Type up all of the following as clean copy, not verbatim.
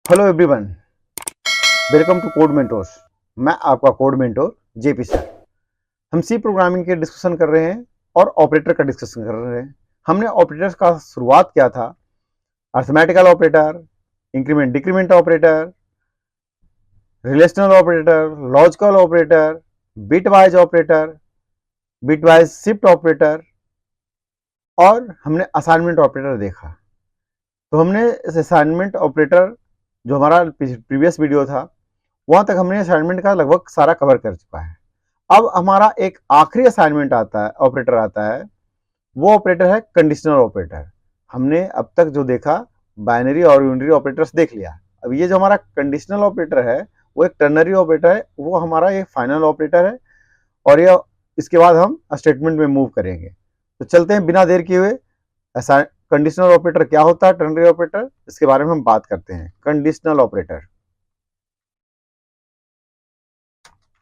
Hello everyone, welcome to code mentors. मैं आपका code mentor JP sir. हम सी programming के डिस्कशन कर रहे हैं और ऑपरेटर का डिस्कशन कर रहे हैं। हमने ऑपरेटर्स का शुरुआत किया था arithmetical operator, increment decrement operator, relational operator, logical operator, bitwise operator, bitwise shift operator और हमने असाइनमेंट ऑपरेटर देखा। तो हमने इस असाइनमेंट ऑपरेटर जो हमारा प्रीवियस वीडियो था वहां तक हमने असाइनमेंट का लगभग सारा कवर कर चुका है। अब हमारा एक आखिरी असाइनमेंट आता है, ऑपरेटर आता है। वो ऑपरेटर है कंडीशनल ऑपरेटर। हमने अब तक जो देखा बाइनरी और यूनिटरी ऑपरेटर्स देख लिया। अब ये जो हमारा कंडीशनल ऑपरेटर है वो एक टर्नरी ऑपरेटर है, वो हमारा ये फाइनल ऑपरेटर है और ये इसके बाद हम स्टेटमेंट में मूव करेंगे। तो चलते हैं बिना देर किए हुए। ऐसा कंडीशनल ऑपरेटर क्या होता है, टर्नरी ऑपरेटर, इसके बारे में हम बात करते हैं। कंडीशनल ऑपरेटर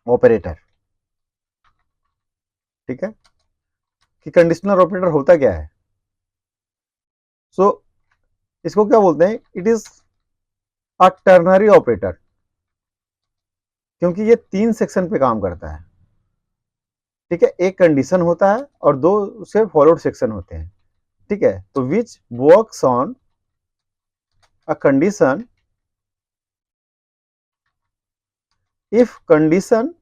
ऑपरेटर ठीक है कि कंडीशनल ऑपरेटर होता क्या है। सो इसको क्या बोलते हैं, it is a ternary operator, क्योंकि ये 3 सेक्शन पे काम करता है। ठीक है, एक कंडीशन होता है और 2 उसके फॉलोड सेक्शन होते हैं। ठीक है, तो which works on a condition if condition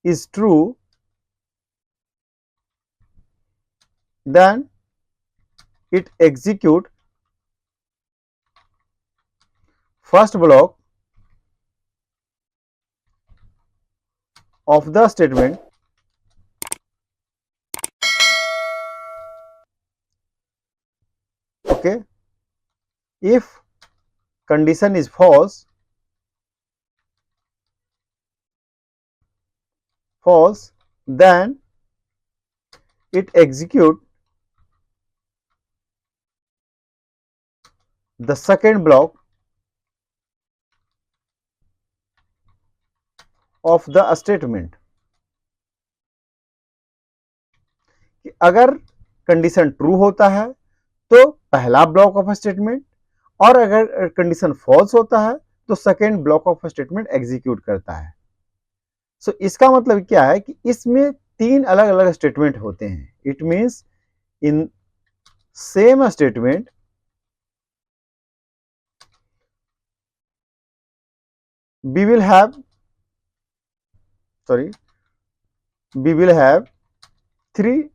is true then it execute first block of the statement okay. If condition is false then it execute the second block of the statement। कि अगर condition true होता है तो पहला block of statement, और अगर condition false होता है तो second block of statement execute करता है। सो इसका मतलब क्या है कि इसमें 3 अलग अलग स्टेटमेंट होते हैं। It means in same statement we will have we will have 3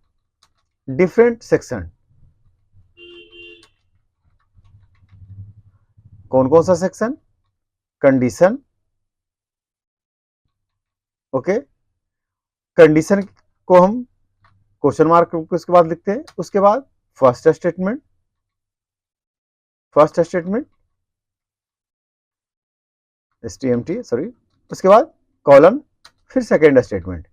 different section। कौन कौन सा सेक्शन, कंडीशन, ओके, कंडीशन को हम क्वेश्चन मार्क उसके बाद लिखते हैं। उसके बाद फर्स्ट स्टेटमेंट STMT उसके बाद कॉलन, फिर सेकेंड स्टेटमेंट।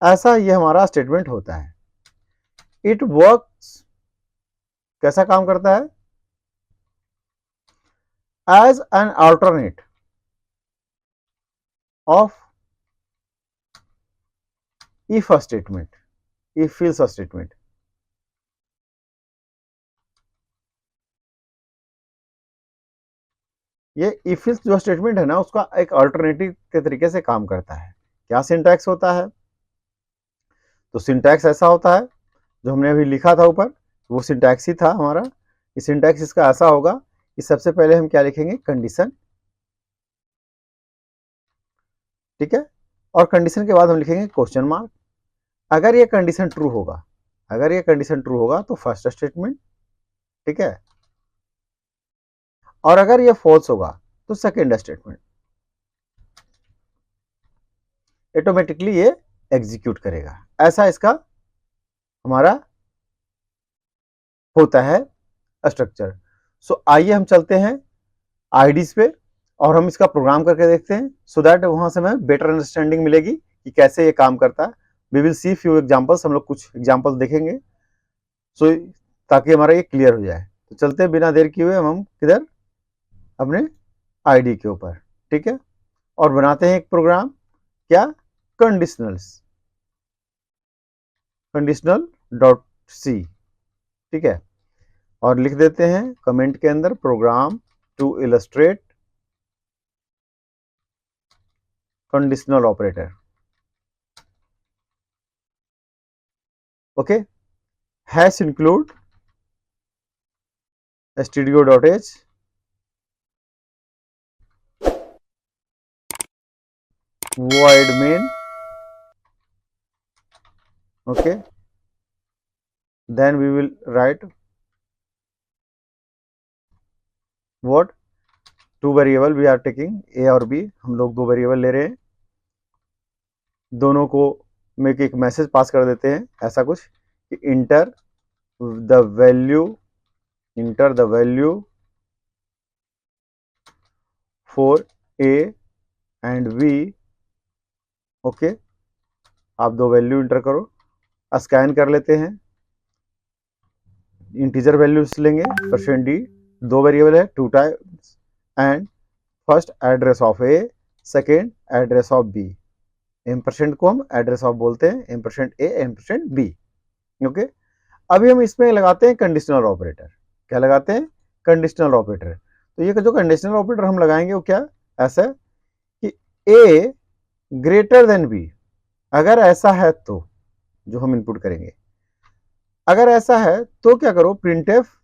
ऐसा ये हमारा स्टेटमेंट होता है। इट वर्क्स कैसा काम करता है, as an alternate of if statement, if else statement. ये इफ एल्स जो स्टेटमेंट है ना उसका एक अल्टरनेटिव के तरीके से काम करता है। क्या सिंटैक्स होता है, तो सिंटैक्स ऐसा होता है जो हमने अभी लिखा था ऊपर, वो सिंटैक्स ही था हमारा। ये सिंटैक्स इसका ऐसा होगा कि सबसे पहले हम क्या लिखेंगे, कंडीशन, ठीक है, और कंडीशन के बाद हम लिखेंगे क्वेश्चन मार्क। अगर ये कंडीशन ट्रू होगा, तो फर्स्ट स्टेटमेंट, ठीक है, और अगर ये फॉल्स होगा तो सेकेंड स्टेटमेंट। ऑटोमेटिकली ये एग्जीक्यूट करेगा। ऐसा इसका हमारा होता है स्ट्रक्चर। सो आइए हम चलते हैं आईडीज पे और हम इसका प्रोग्राम करके देखते हैं, सो दैट वहां से हमें बेटर अंडरस्टैंडिंग मिलेगी कि कैसे ये काम करता है। We will see few examples, हम लोग कुछ एग्जांपल्स देखेंगे सो ताकि हमारा ये क्लियर हो जाए। तो चलते हैं बिना देर किए हुए हम किधर, अपने आईडी के ऊपर, ठीक है, और बनाते हैं एक प्रोग्राम। क्या, कंडीशनल डॉट सी। ठीक है, और लिख देते हैं कमेंट के अंदर program to illustrate conditional operator. Okay, hash include stdio.h void main, okay, then we will write what two variable we are taking a और b, हम लोग दो वेरिएबल ले रहे हैं, दोनों को में एक मैसेज पास कर देते हैं ऐसा कुछ कि enter the value for a and b। Okay, आप दो वैल्यू इंटर करो, स्कैन कर लेते हैं, इंटीजर वैल्यूज लेंगे, %d, दो वेरिएबल है, two times, and first address of a, second address of b. एम% को हम एड्रेस ऑफ बोलते हैं, M%A M%B। ओके, अभी हम इसमें लगाते हैं कंडीशनल ऑपरेटर। क्या लगाते हैं? Conditional operator. तो ये जो कंडीशनल ऑपरेटर हम लगाएंगे वो क्या ऐसा है कि A ग्रेटर देन B, अगर ऐसा है तो जो हम इनपुट करेंगे, अगर ऐसा है तो क्या करो, प्रिंटफ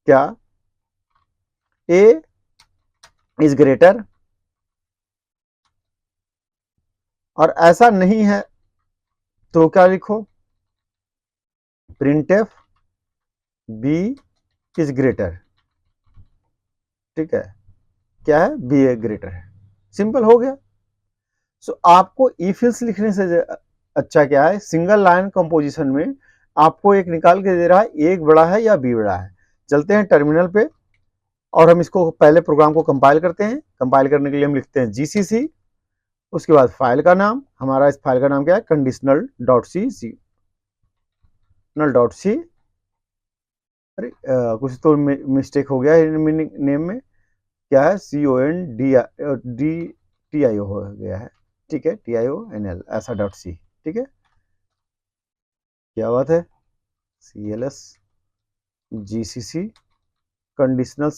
क्या A इज ग्रेटर, और ऐसा नहीं है तो क्या लिखो, प्रिंटफ B इज ग्रेटर। ठीक है, क्या है? B ग्रेटर है, सिंपल हो गया। सो आपको इफ एल्स लिखने से अच्छा क्या है, सिंगल लाइन कंपोजिशन में आपको एक निकाल के दे रहा है, एक बड़ा है या बी बड़ा है। चलते हैं टर्मिनल पे और हम इसको पहले प्रोग्राम को कंपाइल करते हैं। कंपाइल करने के लिए हम लिखते हैं जीसीसी, उसके बाद फाइल का नाम, हमारा इस फाइल का नाम क्या है, कंडीशनल डॉट सी। अरे कुछ तो मिस्टेक हो गया नेम में, क्या है, CONDTIO हो गया है। ठीक है, TIONL ऐसा .c। ठीक है, क्या बात है, CLS GCC कंडीशनल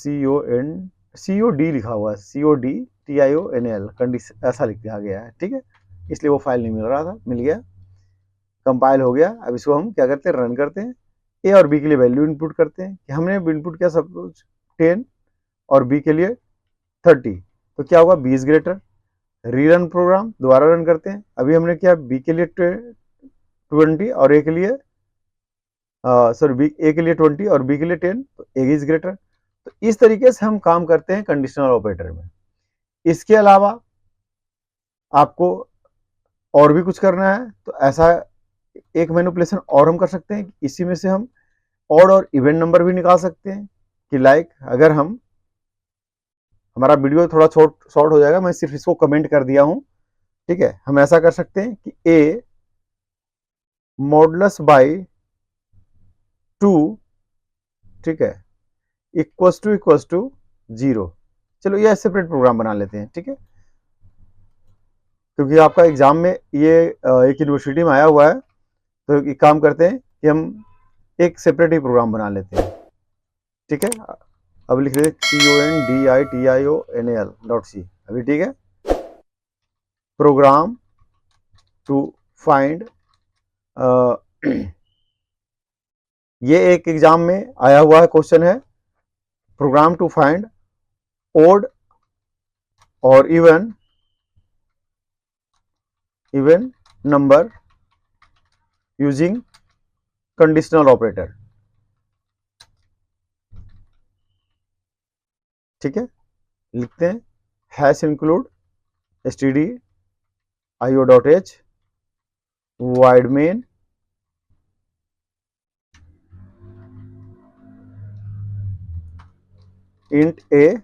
COD लिखा हुआ है, CODTIONL कंडीशन ऐसा लिखा गया है। ठीक है, इसलिए वो फाइल नहीं मिल रहा था, मिल गया, कंपाइल हो गया। अब इसको हम क्या करते हैं, रन करते हैं। ए और बी के लिए वैल्यू इनपुट करते हैं कि हमने इनपुट किया सब कुछ 10 और बी के लिए 30, तो क्या होगा, b is greater. Rerun program दोबारा रन करते हैं। अभी हमने किया बी के लिए 20 और ए के लिए ए के लिए 20 और बी के लिए 10, तो ए इज ग्रेटर। तो इस तरीके से हम काम करते हैं कंडीशनल ऑपरेटर में। इसके अलावा आपको और भी कुछ करना है तो ऐसा एक मैनिपुलेशन और हम कर सकते हैं, इसी में से हम ऑड और इवन नंबर भी निकाल सकते हैं कि लाइक अगर हम, हमारा वीडियो थोड़ा शॉर्ट हो जाएगा, मैं सिर्फ इसको कमेंट कर दिया हूं। ठीक है, हम ऐसा कर सकते हैं कि a मॉडुलस बाई 2, ठीक है, इक्वल्स टू 0। चलो ये सेपरेट प्रोग्राम बना लेते हैं। ठीक है, क्योंकि आपका एग्जाम में ये एक यूनिवर्सिटी में आया हुआ है, तो एक काम करते हैं कि हम एक सेपरेट ही प्रोग्राम बना लेते हैं। ठीक है, अब लिख देते CONDITIONL.c। अभी ठीक है, प्रोग्राम टू फाइंड, ये एक एग्जाम में आया हुआ है क्वेश्चन है, प्रोग्राम टू फाइंड ओड और even number using conditional operator. ठीक है, लिखते हैं hash include stdio.h void main int a,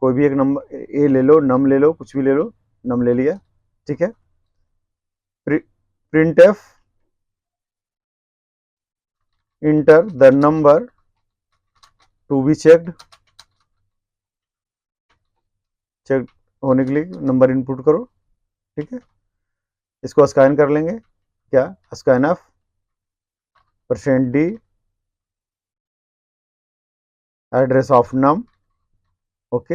कोई भी एक नंबर ए ले लो, नम ले लो, कुछ भी ले लो, नम ले लिया। ठीक है, printf enter the number to be check होने के लिए नंबर इनपुट करो। ठीक है, इसको स्कैन कर लेंगे, क्या, scan of %d address of num, okay.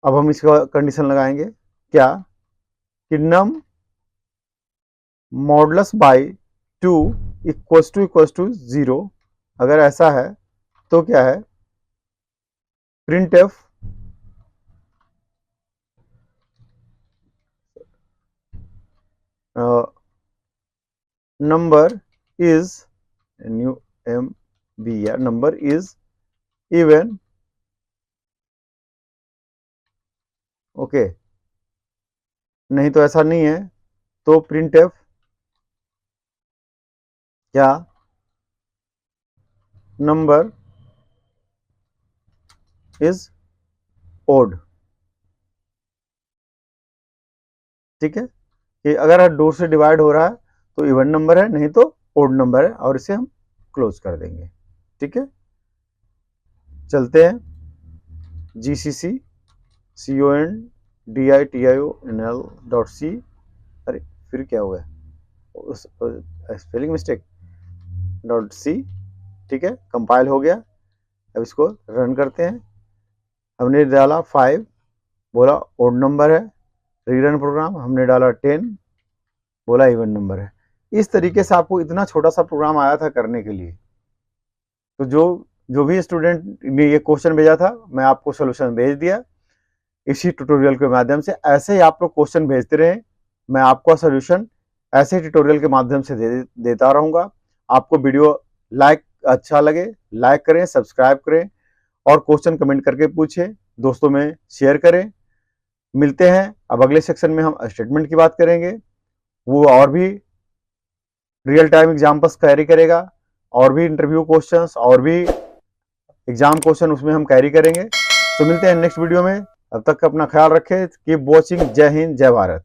अब हम इसका कंडीशन लगाएंगे क्या कि num modulus by 2 equals to 0। अगर ऐसा है तो क्या है, print f number is num b या नंबर इज इवन, ओके। नहीं तो ऐसा नहीं है तो प्रिंट एफ क्या नंबर इज ओड, ठीक है। कि अगर 2 से डिवाइड हो रहा है तो इवन नंबर है, नहीं तो ओड नंबर है, और इसे हम क्लोज कर देंगे, ठीक है। चलते हैं GCC CONDITIONL.c, अरे फिर क्या हो गया, स्पेलिंग मिस्टेक, .c, ठीक है। कंपाइल हो गया। अब इसको रन करते हैं। हमने डाला 5, बोला ओड नंबर है, रीरन प्रोग्राम, हमने डाला 10, बोला इवन नंबर है। इस तरीके से आपको इतना छोटा सा प्रोग्राम आया था करने के लिए। तो जो भी स्टूडेंट ने ये क्वेश्चन भेजा था, मैं आपको सोल्यूशन भेज दिया इसी ट्यूटोरियल के माध्यम से। ऐसे ही आप लोग क्वेश्चन भेजते रहें, मैं आपको सोल्यूशन ऐसे ट्यूटोरियल के माध्यम से देता रहूंगा। आपको वीडियो अच्छा लगे लाइक करें, सब्सक्राइब करें, और क्वेश्चन कमेंट करके पूछें, दोस्तों में शेयर करें। मिलते हैं अब अगले सेक्शन में, हम स्टेटमेंट की बात करेंगे, वो और भी रियल टाइम एग्जाम्पल्स कैरी करेगा, और भी इंटरव्यू क्वेश्चंस और भी एग्जाम क्वेश्चन उसमें हम कैरी करेंगे। तो मिलते हैं नेक्स्ट वीडियो में, अब तक अपना ख्याल रखें। Keep watching. जय हिंद, जय भारत।